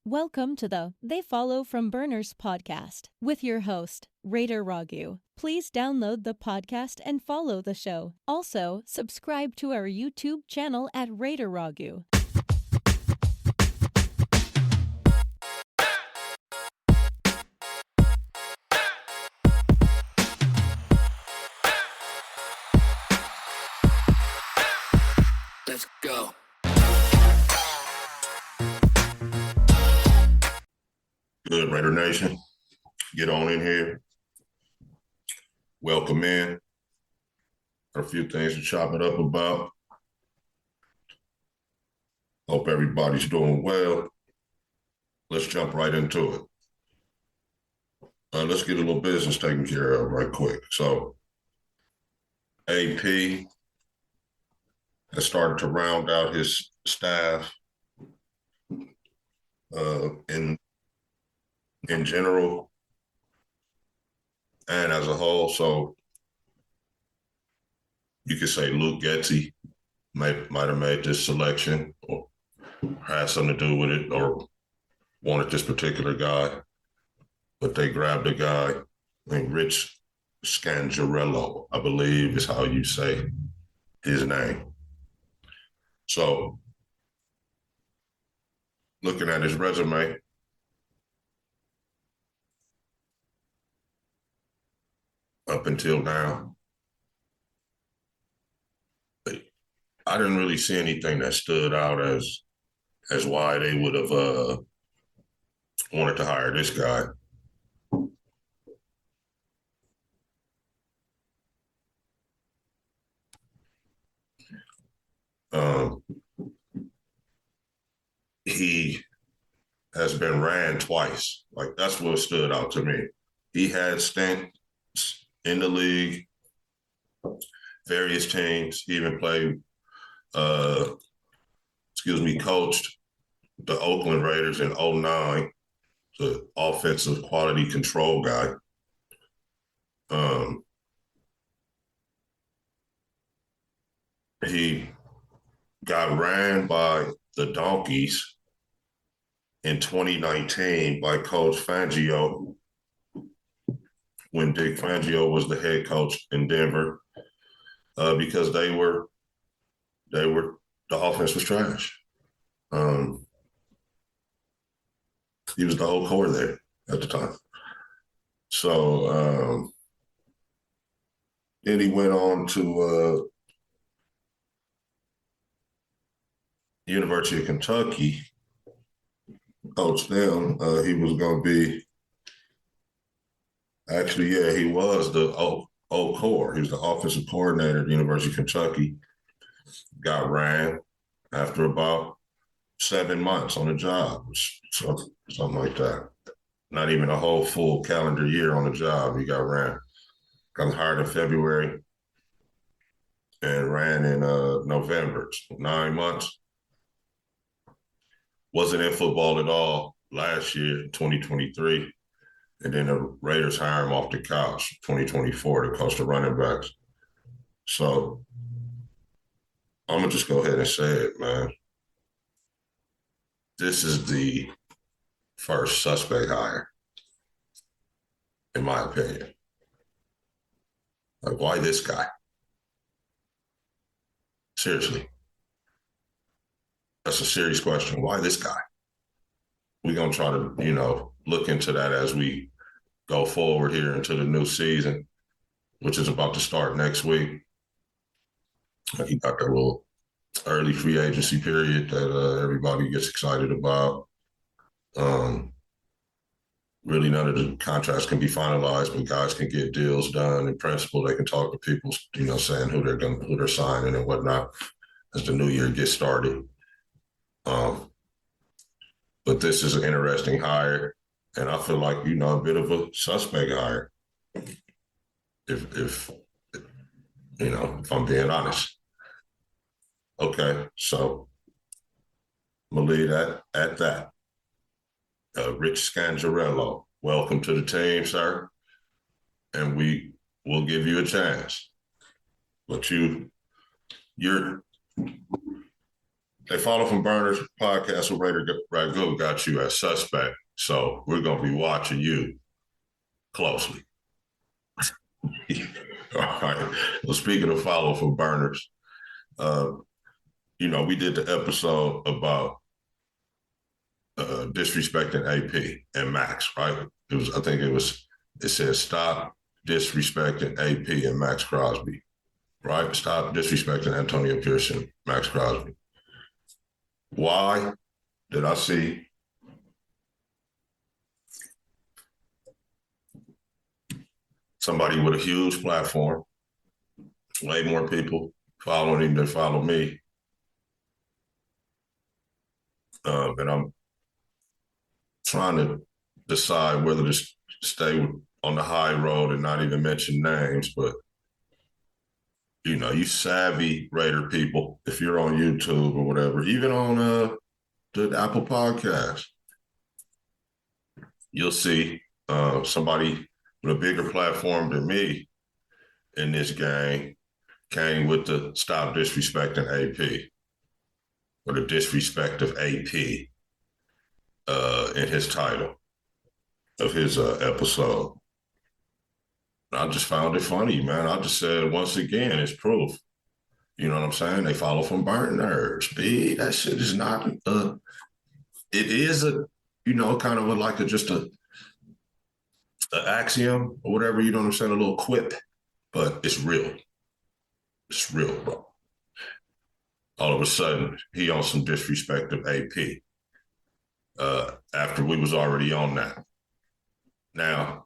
Welcome to the They Follow from Burners podcast with your host, Raider Ragu. Please download the podcast and follow the show. Also, subscribe to our YouTube channel at Raider Ragu. Let's go. Good, Raider Nation. Get on in here. Welcome in. Got a few things to chop it up about. Hope everybody's doing well. Let's jump right into it. Let's get a little business taken care of right quick. So, AP has started to round out his staff in general and as a whole. So you could say Luke Getsy might have made this selection or had something to do with it or wanted this particular guy, but they grabbed a guy named Rich Scangarello, I believe is how you say his name. So looking at his resume, up until now, I didn't really see anything that stood out as why they would have wanted to hire this guy. He has been ran twice. Like, that's what stood out to me. He had stints in the league, various teams. He even played, coached the Oakland Raiders in 2009, the offensive quality control guy. He got ran by the Donkeys in 2019 by Coach Fangio when Dick Fangio was the head coach in Denver, because the offense was trash. He was the whole core there at the time. So then he went on to University of Kentucky, coached them. He was going to be, he was the old core. He was the offensive coordinator at the University of Kentucky. Got ran after about 7 months on the job, something like that. Not even a whole full calendar year on the job, he got ran. Got hired in February and ran in November, 9 months. Wasn't in football at all last year, 2023. And then the Raiders hire him off the couch, 2024, to coach the running backs. So I'm going to just go ahead and say it, man. This is the first suspect hire, in my opinion. Like, why this guy? Seriously. That's a serious question. Why this guy? We're going to try to, look into that as we go forward here into the new season, which is about to start next week. He got that little early free agency period that everybody gets excited about. Really, none of the contracts can be finalized, but guys can get deals done. In principle, they can talk to people, saying who they're signing and whatnot as the new year gets started. But this is an interesting hire, and I feel like, a bit of a suspect hire, if I'm being honest. Okay, so I'm going to leave that at that. Rich Scangarello, welcome to the team, sir. And we will give you a chance. But you're They follow from Burners podcast with Raider Ragu got you as suspect. So we're going to be watching you closely. All right. Well, speaking of follow from Burners, we did the episode about disrespecting AP and Max, right? It said stop disrespecting AP and Max Crosby, right? Stop disrespecting Antonio Pearson, Max Crosby. Why did I see somebody with a huge platform, way more people following him than follow me? And I'm trying to decide whether to stay on the high road and not even mention names, but you savvy Raider people, if you're on YouTube or whatever, even on the Apple Podcast, you'll see somebody with a bigger platform than me in this game came with the stop disrespecting AP or the disrespect of AP in his title of his episode. I just found it funny, man. I just said, once again, it's proof. You know what I'm saying? They follow from burnt nerves. That shit is not, it is kind of just an axiom or whatever, you know what I'm saying? A little quip, but it's real. It's real, bro. All of a sudden, he on some disrespect of AP after we was already on that. Now,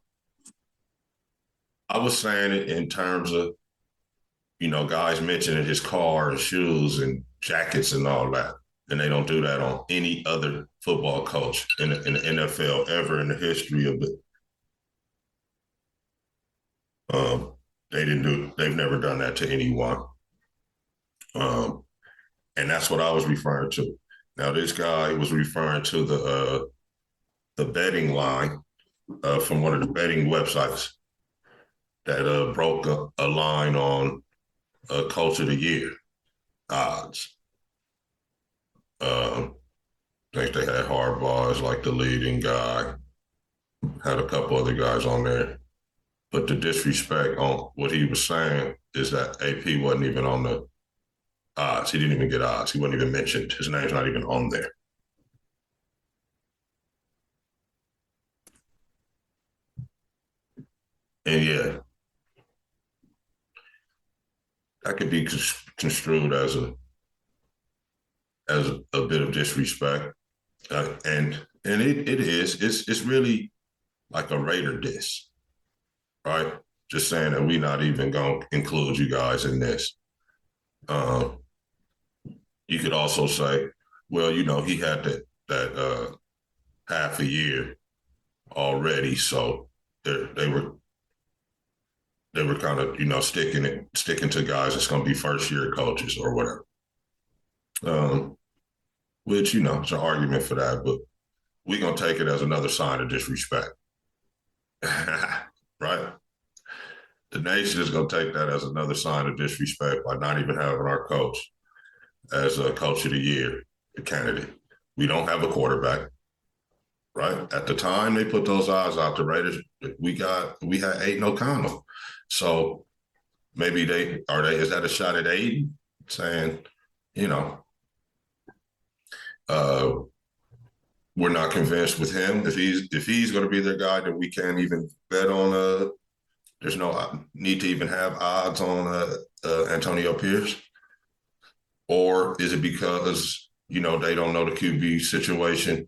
I was saying it in terms of, guys mentioning his car and shoes and jackets and all that. And they don't do that on any other football coach in the NFL ever in the history of it. They've never done that to anyone. And that's what I was referring to. Now, this guy was referring to the betting line from one of the betting websites that broke a line on Coach of the Year odds. I think they had Harbaugh as like the leading guy, had a couple other guys on there. But the disrespect on what he was saying is that AP wasn't even on the odds. He didn't even get odds. He wasn't even mentioned. His name's not even on there. And yeah, that could be construed as a bit of disrespect, and it is. It's really like a Raider diss, right? Just saying that we're not even gonna include you guys in this. You could also say, well, he had that half a year already, so they were kind of sticking to guys that's going to be first year coaches or whatever. Which it's an argument for that, but we're going to take it as another sign of disrespect, right? The nation is going to take that as another sign of disrespect by not even having our coach as a coach of the year candidate. We don't have a quarterback, right? At the time they put those odds out, the Raiders, we had Aiden O'Connell. So maybe is that a shot at Aiden saying, we're not convinced with him. If he's going to be their guy, then we can't even bet on there's no need to even have odds on Antonio Pierce? Or is it because, they don't know the QB situation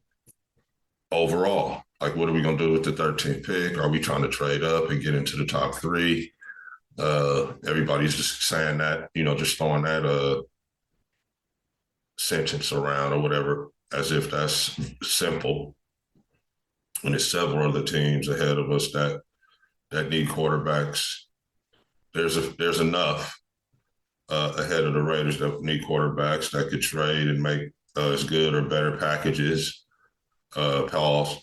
overall? Like, what are we going to do with the 13th pick? Are we trying to trade up and get into the top three? Everybody's just saying that, just throwing that sentence around or whatever, as if that's simple. When there's several other teams ahead of us that need quarterbacks. There's enough ahead of the Raiders that need quarterbacks that could trade and make as good or better packages. Pauls.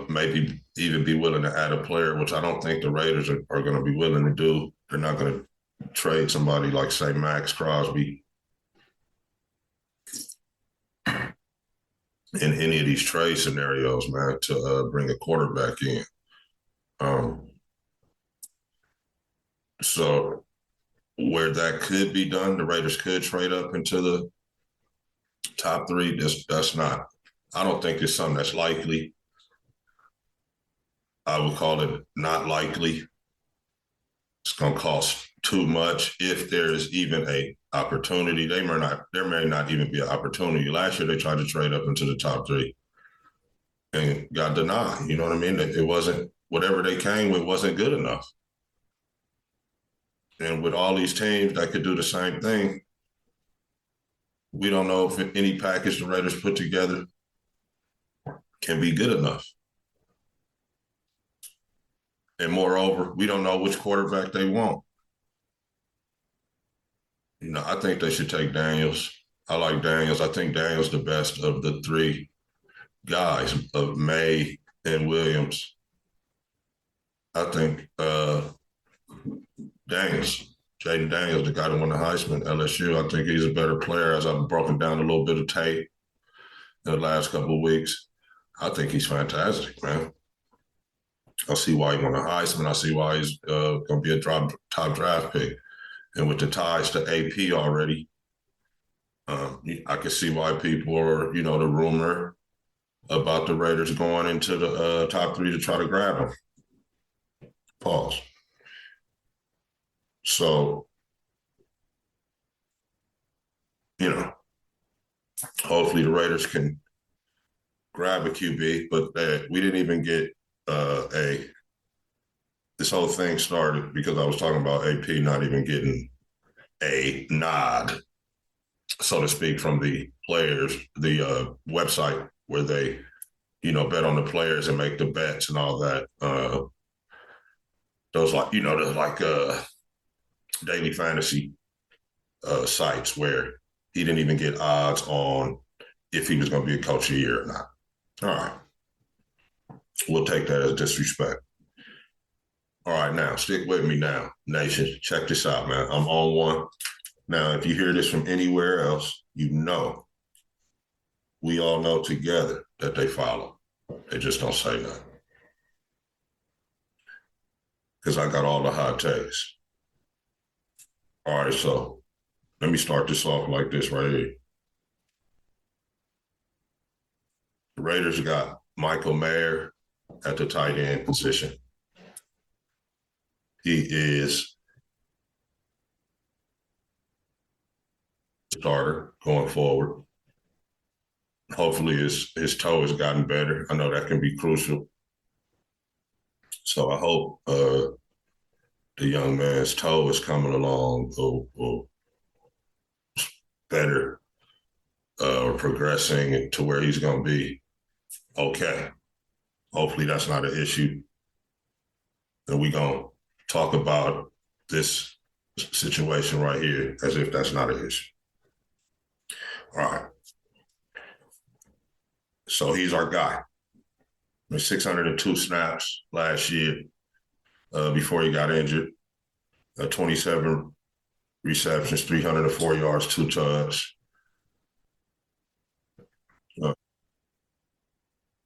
Maybe even be willing to add a player, which I don't think the Raiders are going to be willing to do. They're not going to trade somebody like, say, Max Crosby in any of these trade scenarios, man, to bring a quarterback in. So where that could be done, the Raiders could trade up into the top three. That's not. I don't think it's something that's likely. I would call it not likely. It's going to cost too much if there is even a opportunity. There may not even be an opportunity. Last year they tried to trade up into the top three and got denied. You know what I mean? It wasn't whatever they came with wasn't good enough. And with all these teams that could do the same thing, we don't know if any package the Raiders put together can be good enough. And moreover, we don't know which quarterback they want. You know, I think they should take Daniels. I like Daniels. I think Daniels the best of the three guys of May and Williams. I think Daniels, Jaden Daniels, the guy that won the Heisman at LSU, I think he's a better player as I've broken down a little bit of tape in the last couple of weeks. I think he's fantastic, man. I see why he won the Heisman. I see why he's going to be a top draft pick. And with the ties to AP already, I can see why people are, you know, the rumor about the Raiders going into the top three to try to grab him. Pause. So, you know, hopefully the Raiders can grab a QB, but we didn't even get this whole thing started because I was talking about AP not even getting a nod, so to speak, from the players, the website where they, you know, bet on the players and make the bets and all that. Those daily fantasy sites where he didn't even get odds on if he was going to be a coach of the year or not. All right. We'll take that as disrespect. All right, now, stick with me now, nation. Check this out, man. I'm on one. Now, if you hear this from anywhere else, you know, we all know together that they follow. They just don't say nothing. Because I got all the hot takes. All right, so let me start this off like this right here. The Raiders got Michael Mayer at the tight end position. He is starter going forward. Hopefully his toe has gotten better. I know that can be crucial. So I hope the young man's toe is coming along or better or progressing to where he's going to be okay. Hopefully that's not an issue. And we're going to talk about this situation right here as if that's not an issue. All right. So he's our guy. 602 snaps last year before he got injured. 27 receptions, 304 yards, 2 touchdowns.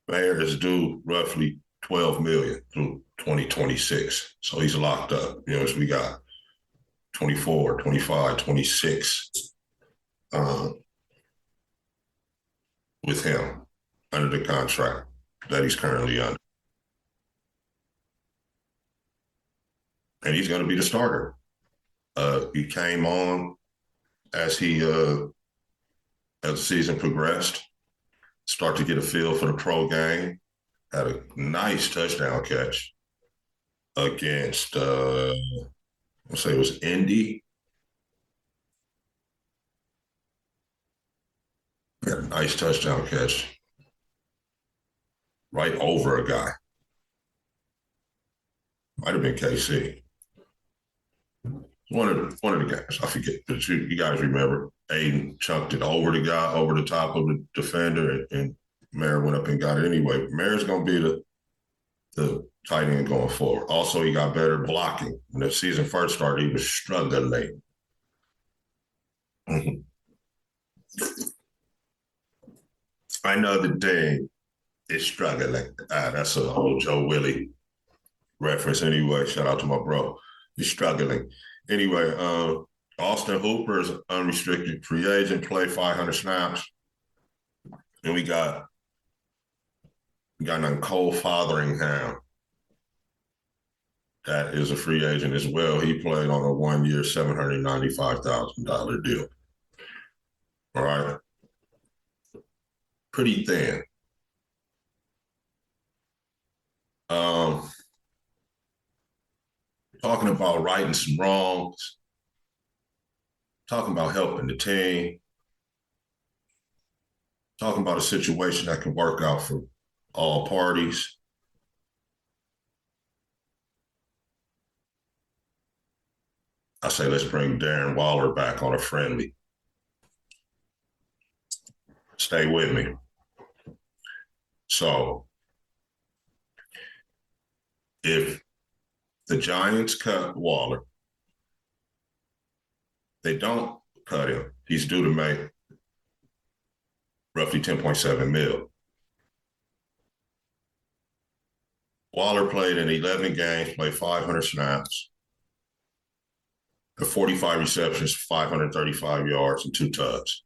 Mayer is due roughly $12 million through 2026. So he's locked up. You know, so we got 24, 25, 26 with him under the contract that he's currently under. And he's going to be the starter. He came on as the season progressed, start to get a feel for the pro game, had a nice touchdown catch against, let's say it was Indy. Had a nice touchdown catch right over a guy. Might have been KC. One of the guys, I forget, but you guys remember, Aiden chunked it over the guy, over the top of the defender, and Mayer went up and got it anyway. Mayer's going to be the tight end going forward. Also, he got better blocking. When the season first started, he was struggling. Another thing is struggling. That's an old Joe Willie reference anyway. Shout out to my bro. He's struggling. Anyway, Austin Hooper is unrestricted free agent, play 500 snaps. And we got named Cole Fotheringham. That is a free agent as well. He played on a 1-year, $795,000 deal. All right. Pretty thin. Talking about righting some wrongs, talking about helping the team, talking about a situation that can work out for all parties. I say let's bring Darren Waller back on a friendly. Stay with me. So if the Giants cut Waller, they don't cut him, he's due to make roughly 10.7 mil. Waller played in 11 games, played 500 snaps, 45 receptions, 535 yards, and 2 tugs.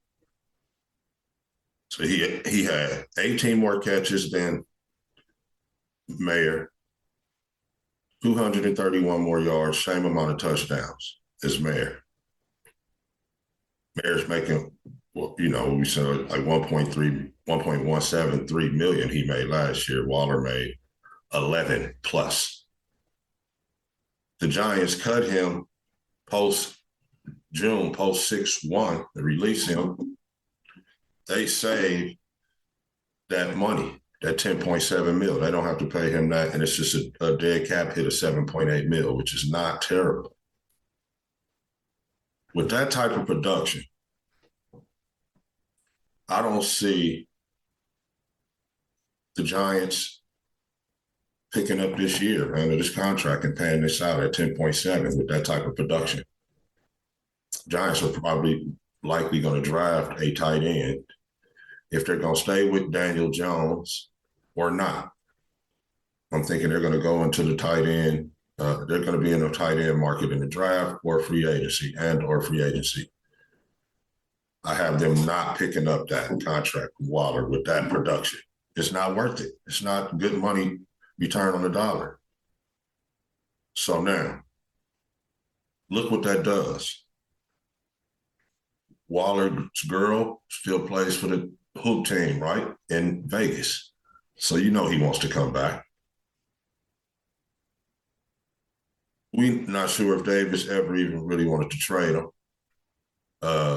So he had 18 more catches than Mayer, 231 more yards, same amount of touchdowns as Mayer. Mayer's making, we said like 1.173 million he made last year. Waller made 11 plus. The Giants cut him post-June, post-6-1, to release him. They saved that money, that 10.7 mil. They don't have to pay him that, and it's just a dead cap hit of 7.8 mil, which is not terrible. With that type of production, I don't see the Giants picking up this year under this contract and paying this out at 10.7 with that type of production. Giants are probably likely going to draft a tight end if they're going to stay with Daniel Jones or not. I'm thinking they're going to go into the tight end. They're going to be in the tight end market in the draft or free agency. I have them not picking up that contract from Waller with that production. It's not worth it. It's not good money return on the dollar. So now, look what that does. Waller's girl still plays for the hoop team, right, in Vegas. So he wants to come back. We're not sure if Davis ever even really wanted to trade him.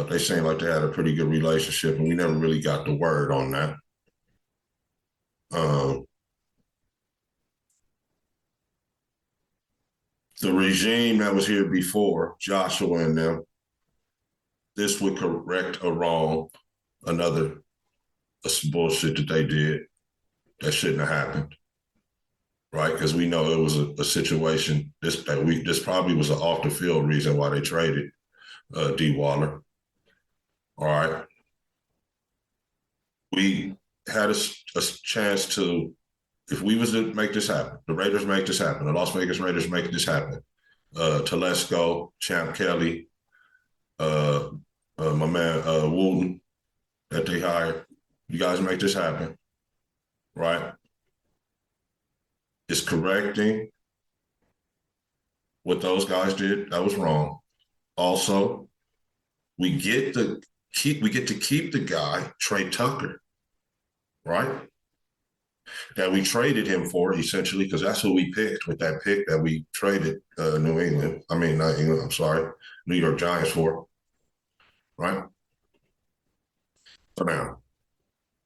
They seem like they had a pretty good relationship, and we never really got the word on that. The regime that was here before, Joshua and them, this would correct a wrong, another bullshit that they did that shouldn't have happened, right? Because we know it was a situation, this probably was an off-the-field reason why they traded D. Waller. All right. We had a chance to, if we was to make this happen, the Raiders make this happen, the Las Vegas Raiders make this happen, Telesco, Champ Kelly, my man Wooten that they hired, you guys make this happen, right? It's correcting what those guys did. That was wrong. Also, we get to keep the guy, Trey Tucker, right? That we traded him for, essentially, because that's who we picked with that pick that we traded New York Giants for, right? So now,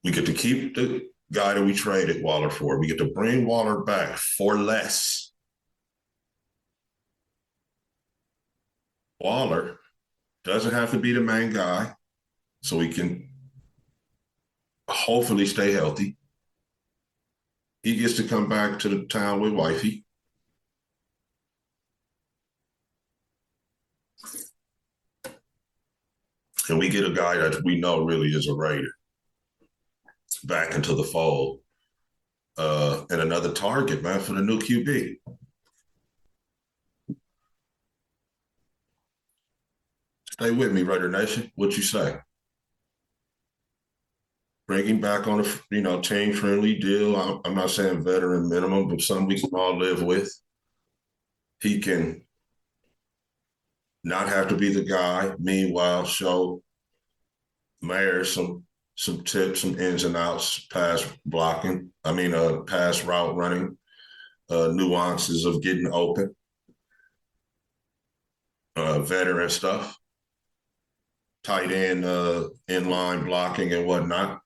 we get to keep the guy that we traded Waller for. We get to bring Waller back for less. Waller doesn't have to be the main guy, so he can hopefully stay healthy. He gets to come back to the town with wifey. And we get a guy that we know really is a Raider. back into the fold. And another target, man, for the new QB. Stay with me, Raider Nation. What you say? Bring him back on a team-friendly deal. I'm not saying veteran minimum, but something we can all live with. He can not have to be the guy. Meanwhile, show Mayer some tips, some ins and outs, pass blocking. Pass route running, nuances of getting open, veteran stuff, tight end, in-line blocking and whatnot.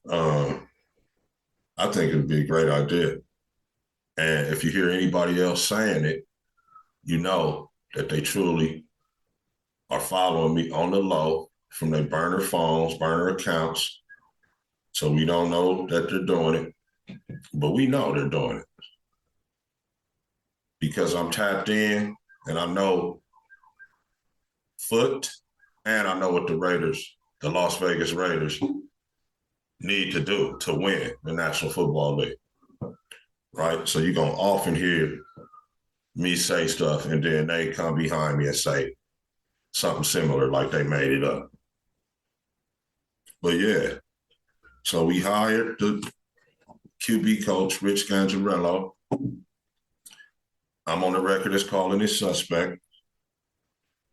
I think it'd be a great idea. And if you hear anybody else saying it, you know that they truly are following me on the low from their burner phones, burner accounts. So we don't know that they're doing it, but we know they're doing it. Because I'm tapped in and I know foot and I know what the Las Vegas Raiders, need to do to win the National Football League. Right? So you're going to often hear me say stuff and then they come behind me and say something similar like they made it up. But yeah, so we hired the QB coach, Rich Gangarello. I'm on the record as calling it suspect.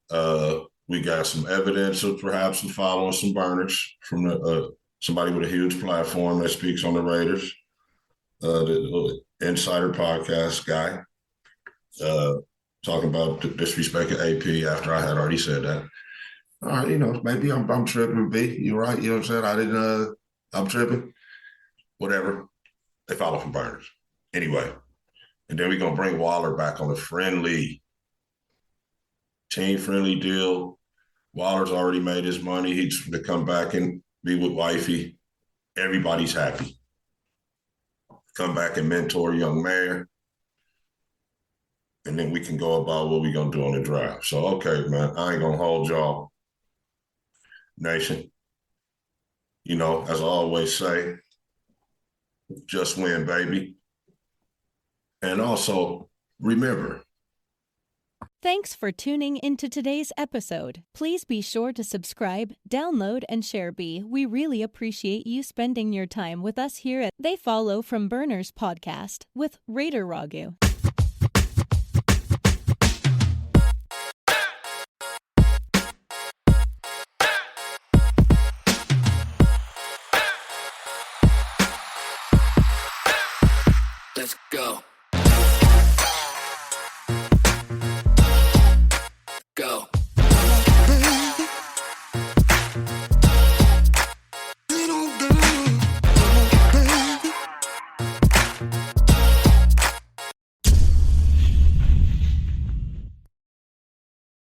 We got some evidence of perhaps following some burners from somebody with a huge platform that speaks on the Raiders, the Insider Podcast guy, talking about disrespecting AP after I had already said that. All right, maybe I'm tripping, B. You're right. You know what I'm saying? I'm tripping. Whatever. They follow from burners. Anyway. And then we're going to bring Waller back on a team-friendly deal. Waller's already made his money. He's going to come back and be with wifey. Everybody's happy. Come back and mentor young Mayer. And then we can go about what we're going to do on the draft. So, okay, man, I ain't going to hold y'all, nation. As I always say, just win, baby. And also, remember. Thanks for tuning into today's episode. Please be sure to subscribe, download, and share B. We really appreciate you spending your time with us here at They Follow from Burners podcast with Raider Ragu. Let's go.